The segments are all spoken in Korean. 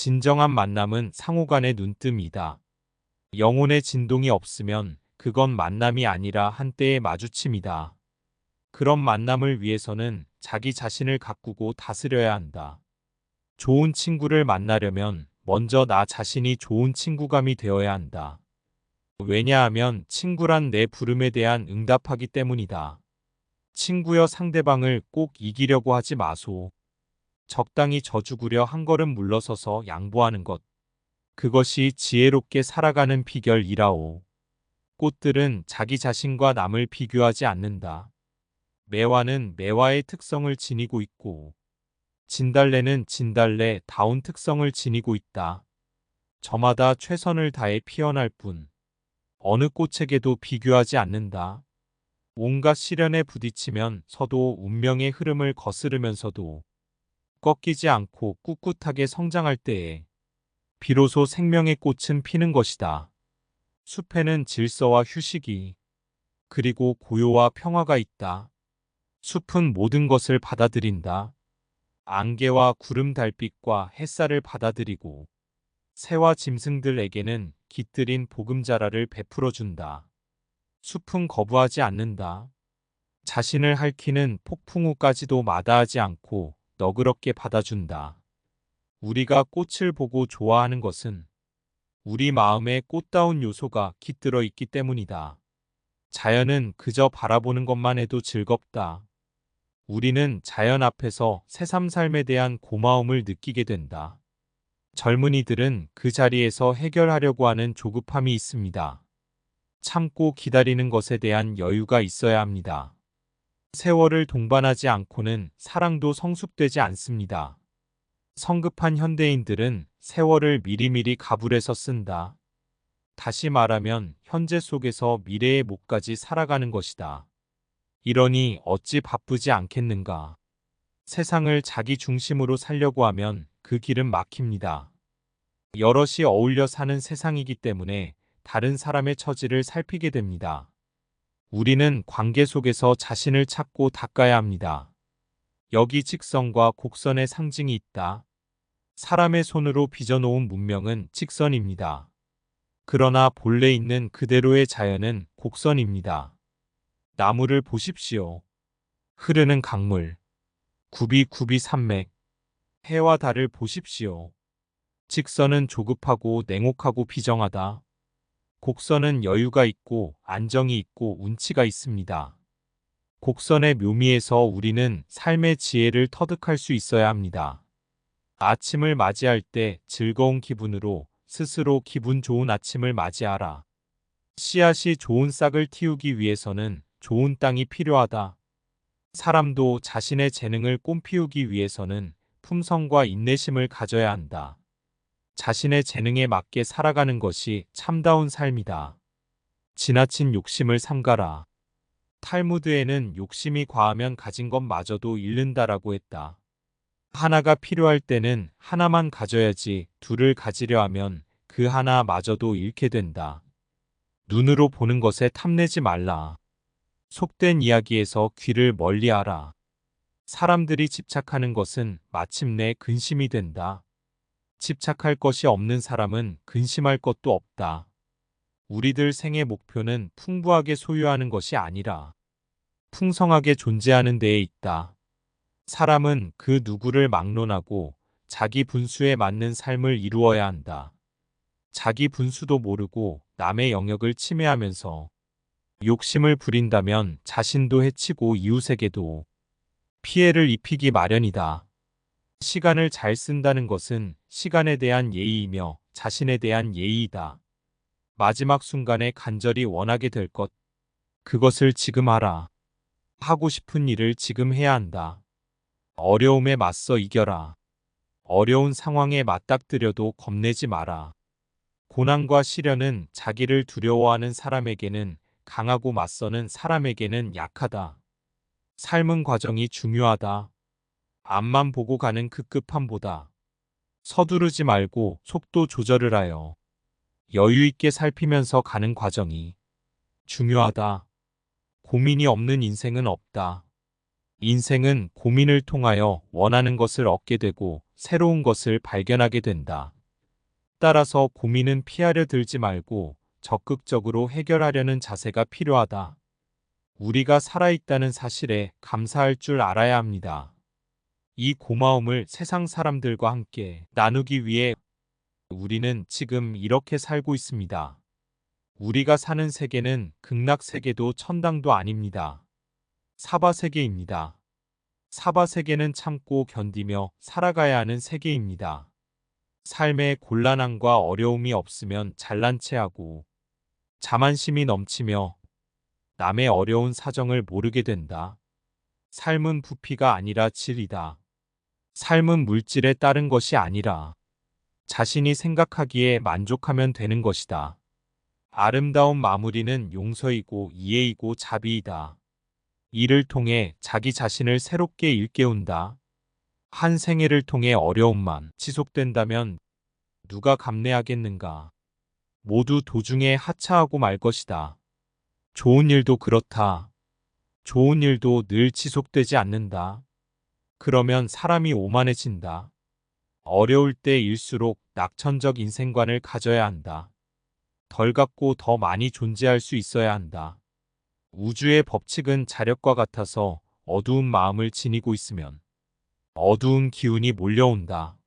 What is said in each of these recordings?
진정한 만남은 상호 간의 눈뜸이다. 영혼의 진동이 없으면 그건 만남이 아니라 한때의 마주침이다. 그런 만남을 위해서는 자기 자신을 가꾸고 다스려야 한다. 좋은 친구를 만나려면 먼저 나 자신이 좋은 친구감이 되어야 한다. 왜냐하면 친구란 내 부름에 대한 응답하기 때문이다. 친구여 상대방을 꼭 이기려고 하지 마소. 적당히 져주구려 한 걸음 물러서서 양보하는 것. 그것이 지혜롭게 살아가는 비결이라오. 꽃들은 자기 자신과 남을 비교하지 않는다. 매화는 매화의 특성을 지니고 있고 진달래는 진달래다운 특성을 지니고 있다. 저마다 최선을 다해 피어날 뿐 어느 꽃에게도 비교하지 않는다. 온갖 시련에 부딪히면 서도 운명의 흐름을 거스르면서도 꺾이지 않고 꿋꿋하게 성장할 때에 비로소 생명의 꽃은 피는 것이다. 숲에는 질서와 휴식이 그리고 고요와 평화가 있다. 숲은 모든 것을 받아들인다. 안개와 구름 달빛과 햇살을 받아들이고 새와 짐승들에게는 깃들인 보금자라를 베풀어준다. 숲은 거부하지 않는다. 자신을 핥히는 폭풍 우까지도 마다하지 않고 너그럽게 받아준다. 우리가 꽃을 보고 좋아하는 것은 우리 마음에 꽃다운 요소가 깃들어 있기 때문이다. 자연은 그저 바라보는 것만 해도 즐겁다. 우리는 자연 앞에서 새삼 삶에 대한 고마움을 느끼게 된다. 젊은이들은 그 자리에서 해결하려고 하는 조급함이 있습니다. 참고 기다리는 것에 대한 여유가 있어야 합니다. 세월을 동반하지 않고는 사랑도 성숙되지 않습니다. 성급한 현대인들은 세월을 미리미리 가불해서 쓴다. 다시 말하면 현재 속에서 미래의 목까지 살아가는 것이다. 이러니 어찌 바쁘지 않겠는가. 세상을 자기 중심으로 살려고 하면 그 길은 막힙니다. 여럿이 어울려 사는 세상이기 때문에 다른 사람의 처지를 살피게 됩니다. 우리는 관계 속에서 자신을 찾고 닦아야 합니다. 여기 직선과 곡선의 상징이 있다. 사람의 손으로 빚어놓은 문명은 직선입니다. 그러나 본래 있는 그대로의 자연은 곡선입니다. 나무를 보십시오. 흐르는 강물, 굽이굽이 산맥, 해와 달을 보십시오. 직선은 조급하고 냉혹하고 비정하다. 곡선은 여유가 있고 안정이 있고 운치가 있습니다. 곡선의 묘미에서 우리는 삶의 지혜를 터득할 수 있어야 합니다. 아침을 맞이할 때 즐거운 기분으로 스스로 기분 좋은 아침을 맞이하라. 씨앗이 좋은 싹을 틔우기 위해서는 좋은 땅이 필요하다. 사람도 자신의 재능을 꽃피우기 위해서는 품성과 인내심을 가져야 한다. 자신의 재능에 맞게 살아가는 것이 참다운 삶이다. 지나친 욕심을 삼가라. 탈무드에는 욕심이 과하면 가진 것마저도 잃는다라고 했다. 하나가 필요할 때는 하나만 가져야지 둘을 가지려 하면 그 하나마저도 잃게 된다. 눈으로 보는 것에 탐내지 말라. 속된 이야기에서 귀를 멀리하라. 사람들이 집착하는 것은 마침내 근심이 된다. 집착할 것이 없는 사람은 근심할 것도 없다. 우리들 생의 목표는 풍부하게 소유하는 것이 아니라 풍성하게 존재하는 데에 있다. 사람은 그 누구를 막론하고 자기 분수에 맞는 삶을 이루어야 한다. 자기 분수도 모르고 남의 영역을 침해하면서 욕심을 부린다면 자신도 해치고 이웃에게도 피해를 입히기 마련이다. 시간을 잘 쓴다는 것은 시간에 대한 예의이며 자신에 대한 예의이다. 마지막 순간에 간절히 원하게 될 것, 그것을 지금 하라. 하고 싶은 일을 지금 해야 한다. 어려움에 맞서 이겨라. 어려운 상황에 맞닥뜨려도 겁내지 마라. 고난과 시련은 자기를 두려워하는 사람에게는 강하고 맞서는 사람에게는 약하다. 삶은 과정이 중요하다. 앞만 보고 가는 급급함보다 서두르지 말고 속도 조절을 하여 여유 있게 살피면서 가는 과정이 중요하다. 고민이 없는 인생은 없다. 인생은 고민을 통하여 원하는 것을 얻게 되고 새로운 것을 발견하게 된다. 따라서 고민은 피하려 들지 말고 적극적으로 해결하려는 자세가 필요하다. 우리가 살아있다는 사실에 감사할 줄 알아야 합니다. 이 고마움을 세상 사람들과 함께 나누기 위해 우리는 지금 이렇게 살고 있습니다. 우리가 사는 세계는 극락세계도 천당도 아닙니다. 사바세계입니다. 사바세계는 참고 견디며 살아가야 하는 세계입니다. 삶에 곤란함과 어려움이 없으면 잘난 체하고 자만심이 넘치며 남의 어려운 사정을 모르게 된다. 삶은 부피가 아니라 질이다. 삶은 물질에 따른 것이 아니라 자신이 생각하기에 만족하면 되는 것이다. 아름다운 마무리는 용서이고 이해이고 자비이다. 이를 통해 자기 자신을 새롭게 일깨운다. 한 생애를 통해 어려움만 지속된다면 누가 감내하겠는가? 모두 도중에 하차하고 말 것이다. 좋은 일도 그렇다. 좋은 일도 늘 지속되지 않는다. 그러면 사람이 오만해진다. 어려울 때일수록 낙천적 인생관을 가져야 한다. 덜 갖고 더 많이 존재할 수 있어야 한다. 우주의 법칙은 자력과 같아서 어두운 마음을 지니고 있으면 어두운 기운이 몰려온다.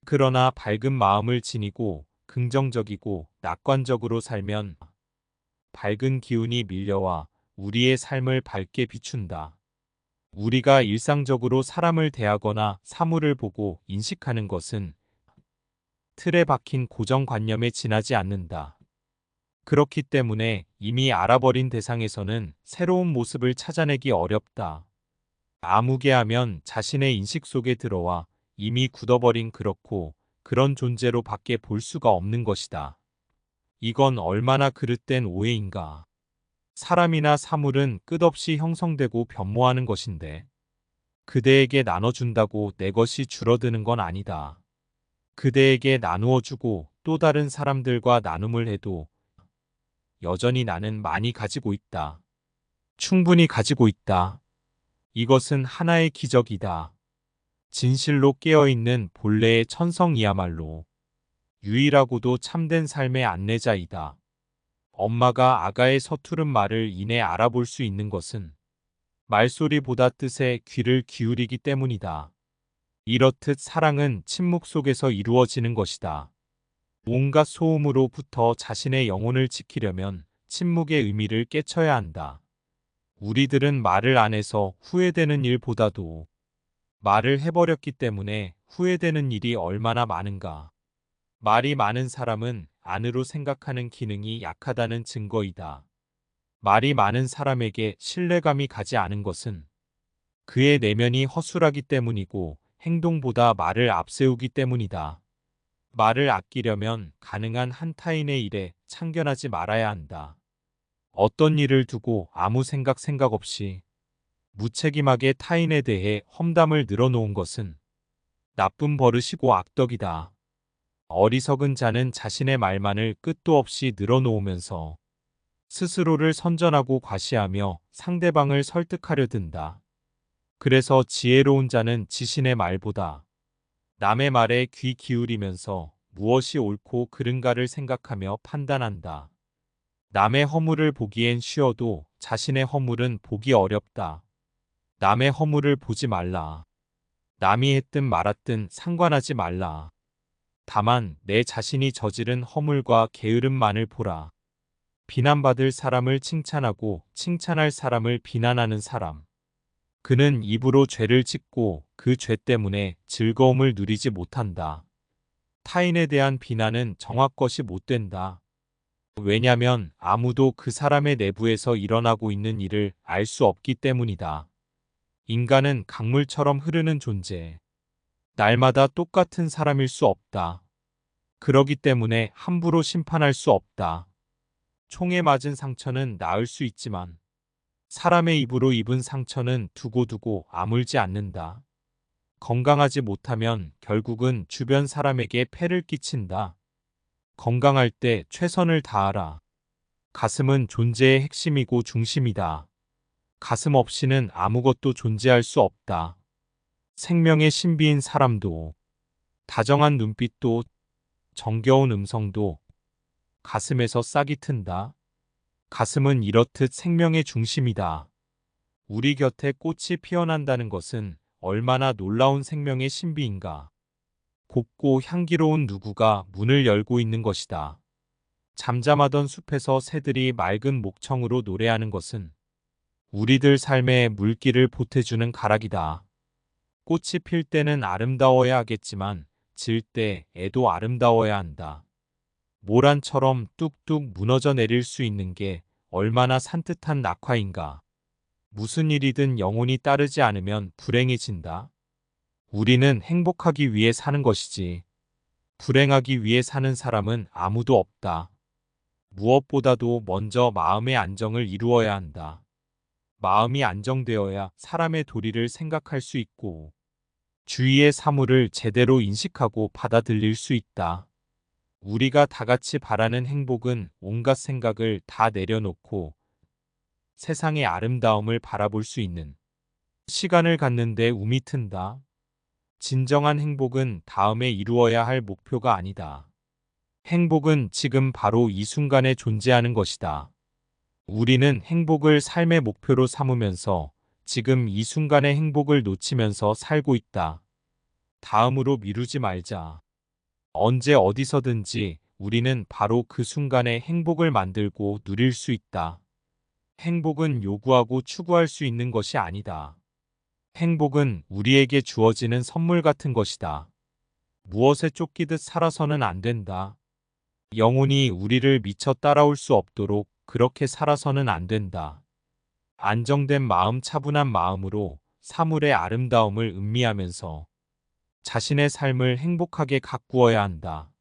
그러나 밝은 마음을 지니고 긍정적이고 낙관적으로 살면 밝은 기운이 밀려와 우리의 삶을 밝게 비춘다. 우리가 일상적으로 사람을 대하거나 사물을 보고 인식하는 것은 틀에 박힌 고정관념에 지나지 않는다. 그렇기 때문에 이미 알아버린 대상에서는 새로운 모습을 찾아내기 어렵다. 아무개하면 자신의 인식 속에 들어와 이미 굳어버린 그렇고 그런 존재로 밖에 볼 수가 없는 것이다. 이건 얼마나 그릇된 오해인가. 사람이나 사물은 끝없이 형성되고 변모하는 것인데 그대에게 나눠준다고 내 것이 줄어드는 건 아니다. 그대에게 나누어주고 또 다른 사람들과 나눔을 해도 여전히 나는 많이 가지고 있다. 충분히 가지고 있다. 이것은 하나의 기적이다. 진실로 깨어있는 본래의 천성이야말로 유일하고도 참된 삶의 안내자이다. 엄마가 아가의 서투른 말을 이내 알아볼 수 있는 것은 말소리보다 뜻에 귀를 기울이기 때문이다. 이렇듯 사랑은 침묵 속에서 이루어지는 것이다. 온갖 소음으로부터 자신의 영혼을 지키려면 침묵의 의미를 깨쳐야 한다. 우리들은 말을 안 해서 후회되는 일보다도 말을 해버렸기 때문에 후회되는 일이 얼마나 많은가. 말이 많은 사람은 안으로 생각하는 기능이 약하다는 증거이다. 말이 많은 사람에게 신뢰감이 가지 않은 것은 그의 내면이 허술하기 때문이고 행동보다 말을 앞세우기 때문이다. 말을 아끼려면 가능한 한 타인의 일에 참견하지 말아야 한다. 어떤 일을 두고 아무 생각 없이 무책임하게 타인에 대해 험담을 늘어놓은 것은 나쁜 버릇이고 악덕이다. 어리석은 자는 자신의 말만을 끝도 없이 늘어놓으면서 스스로를 선전하고 과시하며 상대방을 설득하려 든다. 그래서 지혜로운 자는 지신의 말보다 남의 말에 귀 기울이면서 무엇이 옳고 그른가를 생각하며 판단한다. 남의 허물을 보기엔 쉬워도 자신의 허물은 보기 어렵다. 남의 허물을 보지 말라. 남이 했든 말았든 상관하지 말라. 다만 내 자신이 저지른 허물과 게으름만을 보라. 비난받을 사람을 칭찬하고 칭찬할 사람을 비난하는 사람. 그는 입으로 죄를 짓고 그 죄 때문에 즐거움을 누리지 못한다. 타인에 대한 비난은 정확것이 못 된다. 왜냐면 아무도 그 사람의 내부에서 일어나고 있는 일을 알 수 없기 때문이다. 인간은 강물처럼 흐르는 존재. 날마다 똑같은 사람일 수 없다. 그러기 때문에 함부로 심판할 수 없다. 총에 맞은 상처는 나을 수 있지만 사람의 입으로 입은 상처는 두고두고 아물지 않는다. 건강하지 못하면 결국은 주변 사람에게 폐를 끼친다. 건강할 때 최선을 다하라. 가슴은 존재의 핵심이고 중심이다. 가슴 없이는 아무것도 존재할 수 없다. 생명의 신비인 사람도, 다정한 눈빛도, 정겨운 음성도 가슴에서 싹이 튼다. 가슴은 이렇듯 생명의 중심이다. 우리 곁에 꽃이 피어난다는 것은 얼마나 놀라운 생명의 신비인가. 곱고 향기로운 누구가 문을 열고 있는 것이다. 잠잠하던 숲에서 새들이 맑은 목청으로 노래하는 것은 우리들 삶에 물기를 보태주는 가락이다. 꽃이 필 때는 아름다워야 하겠지만 질 때 애도 아름다워야 한다. 모란처럼 뚝뚝 무너져 내릴 수 있는 게 얼마나 산뜻한 낙화인가. 무슨 일이든 영혼이 따르지 않으면 불행해진다. 우리는 행복하기 위해 사는 것이지. 불행하기 위해 사는 사람은 아무도 없다. 무엇보다도 먼저 마음의 안정을 이루어야 한다. 마음이 안정되어야 사람의 도리를 생각할 수 있고 주위의 사물을 제대로 인식하고 받아들일 수 있다. 우리가 다 같이 바라는 행복은 온갖 생각을 다 내려놓고 세상의 아름다움을 바라볼 수 있는 시간을 갖는데 움이 튼다. 진정한 행복은 다음에 이루어야 할 목표가 아니다. 행복은 지금 바로 이 순간에 존재하는 것이다. 우리는 행복을 삶의 목표로 삼으면서 지금 이 순간의 행복을 놓치면서 살고 있다. 다음으로 미루지 말자. 언제 어디서든지 우리는 바로 그 순간에 행복을 만들고 누릴 수 있다. 행복은 요구하고 추구할 수 있는 것이 아니다. 행복은 우리에게 주어지는 선물 같은 것이다. 무엇에 쫓기듯 살아서는 안 된다. 영혼이 우리를 미쳐 따라올 수 없도록 그렇게 살아서는 안 된다. 안정된 마음, 차분한 마음으로 사물의 아름다움을 음미하면서 자신의 삶을 행복하게 가꾸어야 한다.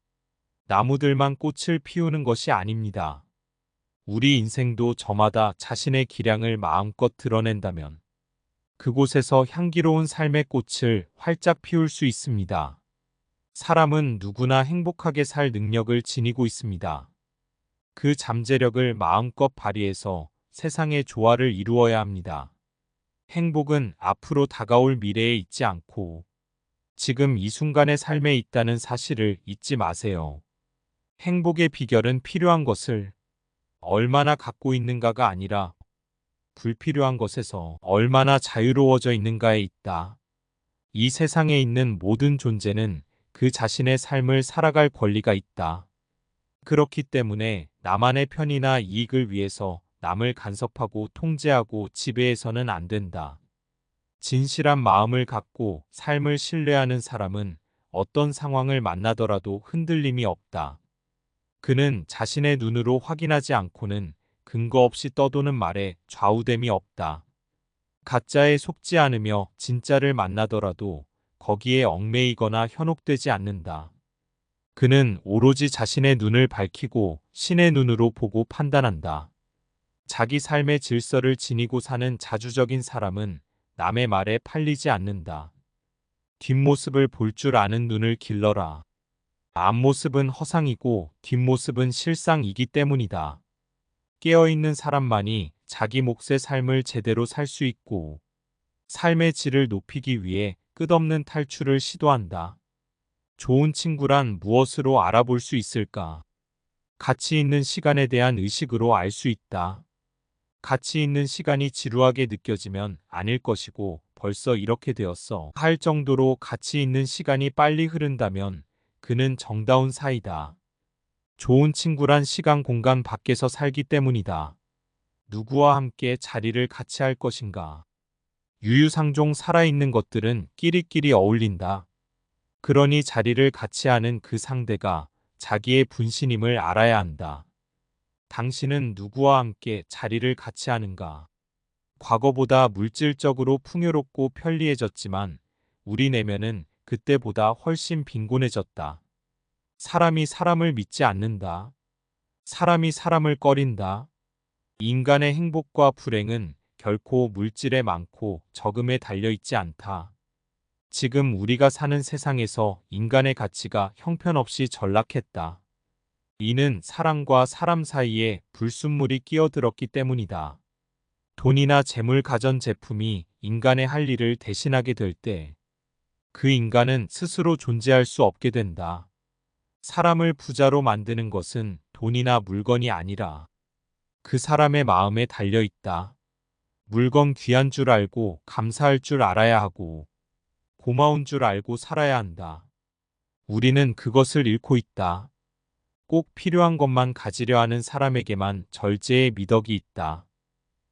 나무들만 꽃을 피우는 것이 아닙니다. 우리 인생도 저마다 자신의 기량을 마음껏 드러낸다면 그곳에서 향기로운 삶의 꽃을 활짝 피울 수 있습니다. 사람은 누구나 행복하게 살 능력을 지니고 있습니다. 그 잠재력을 마음껏 발휘해서 세상의 조화를 이루어야 합니다. 행복은 앞으로 다가올 미래에 있지 않고 지금 이 순간의 삶에 있다는 사실을 잊지 마세요. 행복의 비결은 필요한 것을 얼마나 갖고 있는가가 아니라 불필요한 것에서 얼마나 자유로워져 있는가에 있다. 이 세상에 있는 모든 존재는 그 자신의 삶을 살아갈 권리가 있다. 그렇기 때문에 나만의 편의나 이익을 위해서 남을 간섭하고 통제하고 지배해서는 안 된다. 진실한 마음을 갖고 삶을 신뢰하는 사람은 어떤 상황을 만나더라도 흔들림이 없다. 그는 자신의 눈으로 확인하지 않고는 근거 없이 떠도는 말에 좌우됨이 없다. 가짜에 속지 않으며 진짜를 만나더라도 거기에 얽매이거나 현혹되지 않는다. 그는 오로지 자신의 눈을 밝히고 신의 눈으로 보고 판단한다. 자기 삶의 질서를 지니고 사는 자주적인 사람은 남의 말에 팔리지 않는다. 뒷모습을 볼 줄 아는 눈을 길러라. 앞모습은 허상이고 뒷모습은 실상이기 때문이다. 깨어있는 사람만이 자기 몫의 삶을 제대로 살 수 있고 삶의 질을 높이기 위해 끝없는 탈출을 시도한다. 좋은 친구란 무엇으로 알아볼 수 있을까? 가치 있는 시간에 대한 의식으로 알 수 있다. 가치 있는 시간이 지루하게 느껴지면 아닐 것이고 벌써 이렇게 되었어 할 정도로 가치 있는 시간이 빨리 흐른다면 그는 정다운 사이다. 좋은 친구란 시간 공간 밖에서 살기 때문이다. 누구와 함께 자리를 같이 할 것인가? 유유상종 살아있는 것들은 끼리끼리 어울린다. 그러니 자리를 같이 하는 그 상대가 자기의 분신임을 알아야 한다. 당신은 누구와 함께 자리를 같이 하는가? 과거보다 물질적으로 풍요롭고 편리해졌지만 우리 내면은 그때보다 훨씬 빈곤해졌다. 사람이 사람을 믿지 않는다. 사람이 사람을 꺼린다. 인간의 행복과 불행은 결코 물질에 많고 적음에 달려있지 않다. 지금 우리가 사는 세상에서 인간의 가치가 형편없이 전락했다. 이는 사람과 사람 사이에 불순물이 끼어들었기 때문이다. 돈이나 재물 가전 제품이 인간의 할 일을 대신하게 될 때 그 인간은 스스로 존재할 수 없게 된다. 사람을 부자로 만드는 것은 돈이나 물건이 아니라 그 사람의 마음에 달려 있다. 물건 귀한 줄 알고 감사할 줄 알아야 하고 고마운 줄 알고 살아야 한다. 우리는 그것을 잃고 있다. 꼭 필요한 것만 가지려 하는 사람에게만 절제의 미덕이 있다.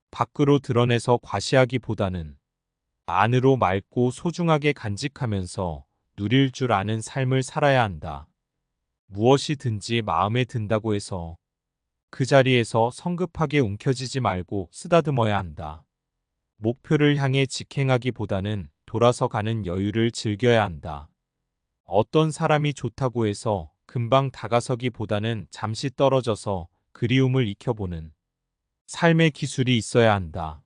밖으로 드러내서 과시하기보다는 안으로 맑고 소중하게 간직하면서 누릴 줄 아는 삶을 살아야 한다. 무엇이든지 마음에 든다고 해서 그 자리에서 성급하게 움켜쥐지 말고 쓰다듬어야 한다. 목표를 향해 직행하기보다는 돌아서 가는 여유를 즐겨야 한다. 어떤 사람이 좋다고 해서 금방 다가서기보다는 잠시 떨어져서 그리움을 익혀보는 삶의 기술이 있어야 한다.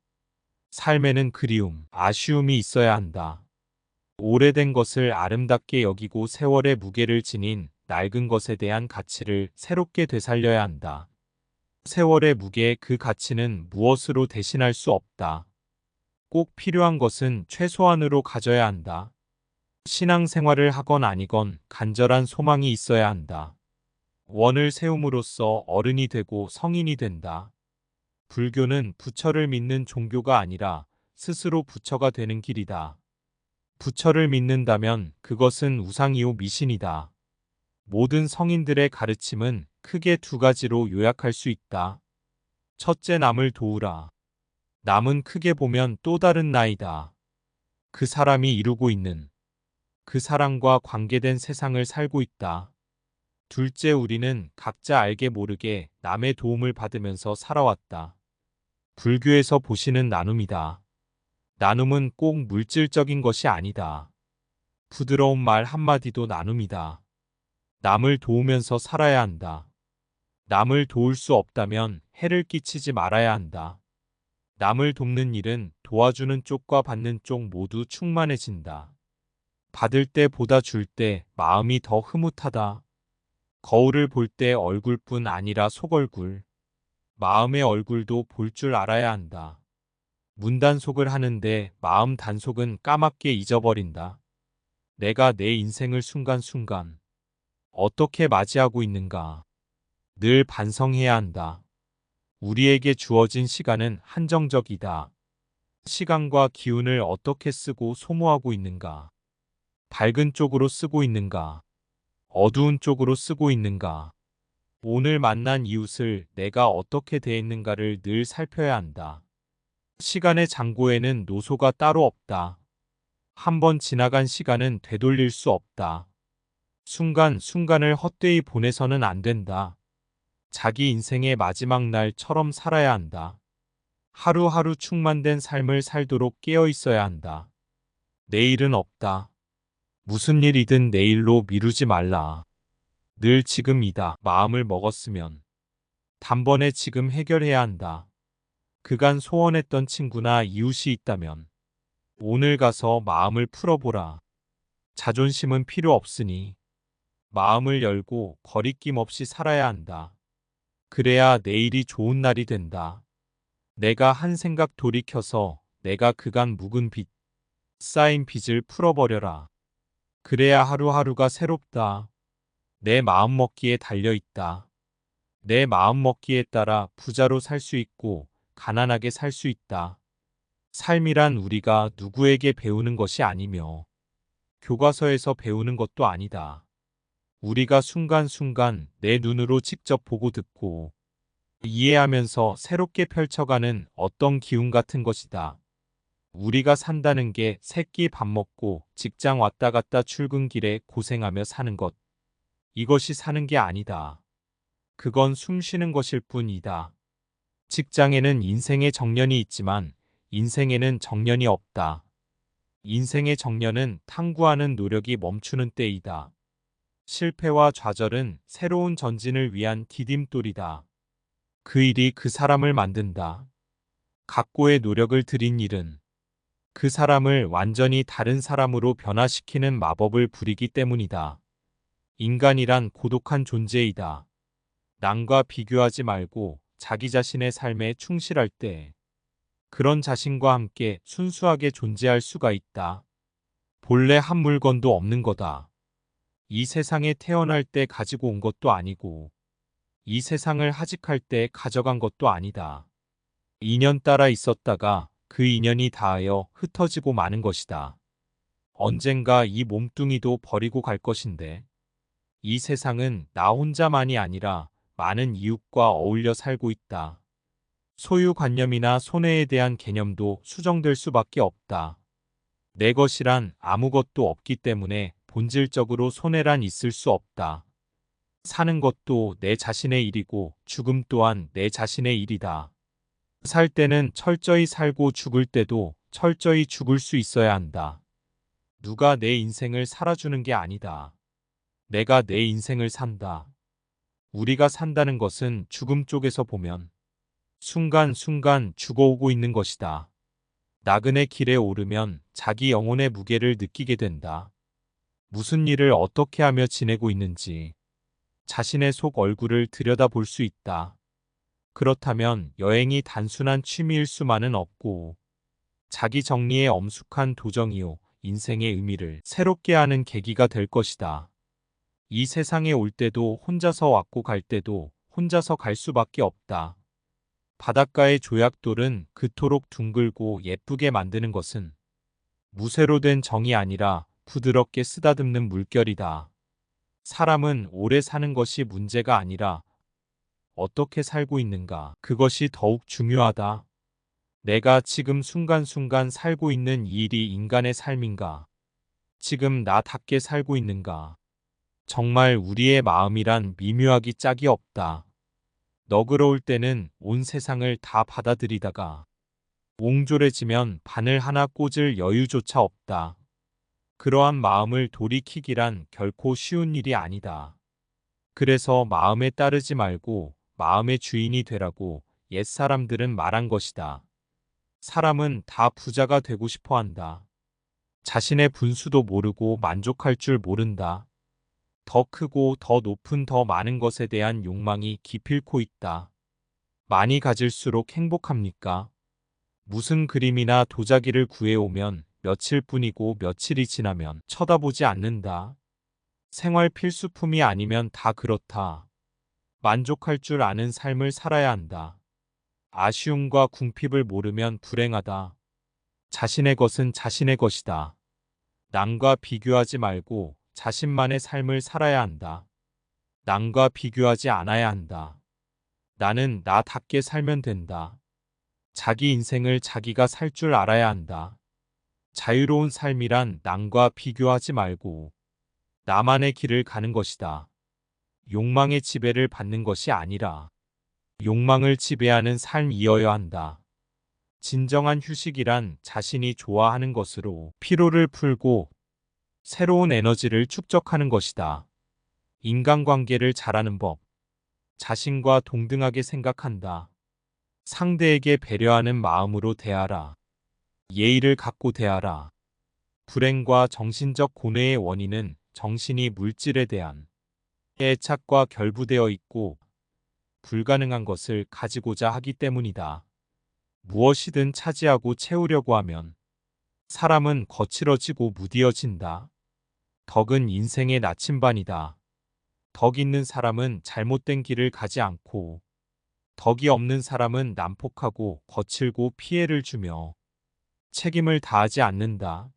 삶에는 그리움, 아쉬움이 있어야 한다. 오래된 것을 아름답게 여기고 세월의 무게를 지닌 낡은 것에 대한 가치를 새롭게 되살려야 한다. 세월의 무게 그 가치는 무엇으로 대신할 수 없다. 꼭 필요한 것은 최소한으로 가져야 한다. 신앙생활을 하건 아니건 간절한 소망이 있어야 한다. 원을 세움으로써 어른이 되고 성인이 된다. 불교는 부처를 믿는 종교가 아니라 스스로 부처가 되는 길이다. 부처를 믿는다면 그것은 우상이요 미신이다. 모든 성인들의 가르침은 크게 두 가지로 요약할 수 있다. 첫째, 남을 도우라. 남은 크게 보면 또 다른 나이다. 그 사람이 이루고 있는 그 사람과 관계된 세상을 살고 있다. 둘째, 우리는 각자 알게 모르게 남의 도움을 받으면서 살아왔다. 불교에서 보시는 나눔이다. 나눔은 꼭 물질적인 것이 아니다. 부드러운 말 한마디도 나눔이다. 남을 도우면서 살아야 한다. 남을 도울 수 없다면 해를 끼치지 말아야 한다. 남을 돕는 일은 도와주는 쪽과 받는 쪽 모두 충만해진다. 받을 때보다 줄 때 마음이 더 흐뭇하다. 거울을 볼 때 얼굴뿐 아니라 속얼굴, 마음의 얼굴도 볼 줄 알아야 한다. 문단속을 하는데 마음 단속은 까맣게 잊어버린다. 내가 내 인생을 순간순간 어떻게 맞이하고 있는가 늘 반성해야 한다. 우리에게 주어진 시간은 한정적이다. 시간과 기운을 어떻게 쓰고 소모하고 있는가? 밝은 쪽으로 쓰고 있는가? 어두운 쪽으로 쓰고 있는가? 오늘 만난 이웃을 내가 어떻게 대했는가를 늘 살펴야 한다. 시간의 장고에는 노소가 따로 없다. 한번 지나간 시간은 되돌릴 수 없다. 순간순간을 헛되이 보내서는 안 된다. 자기 인생의 마지막 날처럼 살아야 한다. 하루하루 충만된 삶을 살도록 깨어 있어야 한다. 내일은 없다. 무슨 일이든 내일로 미루지 말라. 늘 지금이다. 마음을 먹었으면 단번에 지금 해결해야 한다. 그간 소원했던 친구나 이웃이 있다면 오늘 가서 마음을 풀어보라. 자존심은 필요 없으니 마음을 열고 거리낌 없이 살아야 한다. 그래야 내일이 좋은 날이 된다. 내가 한 생각 돌이켜서 내가 그간 묵은 빚, 쌓인 빚을 풀어버려라. 그래야 하루하루가 새롭다. 내 마음먹기에 달려있다. 내 마음먹기에 따라 부자로 살 수 있고 가난하게 살 수 있다. 삶이란 우리가 누구에게 배우는 것이 아니며 교과서에서 배우는 것도 아니다. 우리가 순간순간 내 눈으로 직접 보고 듣고 이해하면서 새롭게 펼쳐가는 어떤 기운 같은 것이다. 우리가 산다는 게 새끼 밥 먹고 직장 왔다 갔다 출근길에 고생하며 사는 것. 이것이 사는 게 아니다. 그건 숨 쉬는 것일 뿐이다. 직장에는 인생의 정년이 있지만 인생에는 정년이 없다. 인생의 정년은 탐구하는 노력이 멈추는 때이다. 실패와 좌절은 새로운 전진을 위한 디딤돌이다. 그 일이 그 사람을 만든다. 각고의 노력을 들인 일은 그 사람을 완전히 다른 사람으로 변화시키는 마법을 부리기 때문이다. 인간이란 고독한 존재이다. 남과 비교하지 말고 자기 자신의 삶에 충실할 때 그런 자신과 함께 순수하게 존재할 수가 있다. 본래 한 물건도 없는 거다. 이 세상에 태어날 때 가지고 온 것도 아니고 이 세상을 하직할 때 가져간 것도 아니다. 인연 따라 있었다가 그 인연이 닿하여 흩어지고 마는 것이다. 언젠가 이 몸뚱이도 버리고 갈 것인데 이 세상은 나 혼자만이 아니라 많은 이웃과 어울려 살고 있다. 소유관념이나 손해에 대한 개념도 수정될 수밖에 없다. 내 것이란 아무것도 없기 때문에 본질적으로 손해란 있을 수 없다. 사는 것도 내 자신의 일이고 죽음 또한 내 자신의 일이다. 살 때는 철저히 살고 죽을 때도 철저히 죽을 수 있어야 한다. 누가 내 인생을 살아주는 게 아니다. 내가 내 인생을 산다. 우리가 산다는 것은 죽음 쪽에서 보면 순간순간 죽어오고 있는 것이다. 나그네 길에 오르면 자기 영혼의 무게를 느끼게 된다. 무슨 일을 어떻게 하며 지내고 있는지 자신의 속 얼굴을 들여다볼 수 있다. 그렇다면 여행이 단순한 취미일 수만은 없고 자기 정리에 엄숙한 도정이요 인생의 의미를 새롭게 하는 계기가 될 것이다. 이 세상에 올 때도 혼자서 왔고 갈 때도 혼자서 갈 수밖에 없다. 바닷가의 조약돌은 그토록 둥글고 예쁘게 만드는 것은 무쇠로 된 정이 아니라 부드럽게 쓰다듬는 물결이다. 사람은 오래 사는 것이 문제가 아니라 어떻게 살고 있는가, 그것이 더욱 중요하다. 내가 지금 순간순간 살고 있는 이 일이 인간의 삶인가? 지금 나답게 살고 있는가? 정말 우리의 마음이란 미묘하기 짝이 없다. 너그러울 때는 온 세상을 다 받아들이다가 옹졸해지면 바늘 하나 꽂을 여유조차 없다. 그러한 마음을 돌이키기란 결코 쉬운 일이 아니다. 그래서 마음에 따르지 말고 마음의 주인이 되라고 옛사람들은 말한 것이다. 사람은 다 부자가 되고 싶어 한다. 자신의 분수도 모르고 만족할 줄 모른다. 더 크고 더 높은 더 많은 것에 대한 욕망이 기필코 있다. 많이 가질수록 행복합니까? 무슨 그림이나 도자기를 구해오면 며칠뿐이고 며칠이 지나면 쳐다보지 않는다. 생활 필수품이 아니면 다 그렇다. 만족할 줄 아는 삶을 살아야 한다. 아쉬움과 궁핍을 모르면 불행하다. 자신의 것은 자신의 것이다. 남과 비교하지 말고 자신만의 삶을 살아야 한다. 남과 비교하지 않아야 한다. 나는 나답게 살면 된다. 자기 인생을 자기가 살 줄 알아야 한다. 자유로운 삶이란 남과 비교하지 말고 나만의 길을 가는 것이다. 욕망의 지배를 받는 것이 아니라 욕망을 지배하는 삶이어야 한다. 진정한 휴식이란 자신이 좋아하는 것으로 피로를 풀고 새로운 에너지를 축적하는 것이다. 인간관계를 잘하는 법. 자신과 동등하게 생각한다. 상대에게 배려하는 마음으로 대하라. 예의를 갖고 대하라. 불행과 정신적 고뇌의 원인은 정신이 물질에 대한 애착과 결부되어 있고 불가능한 것을 가지고자 하기 때문이다. 무엇이든 차지하고 채우려고 하면 사람은 거칠어지고 무디어진다. 덕은 인생의 나침반이다. 덕 있는 사람은 잘못된 길을 가지 않고 덕이 없는 사람은 난폭하고 거칠고 피해를 주며 책임을 다하지 않는다.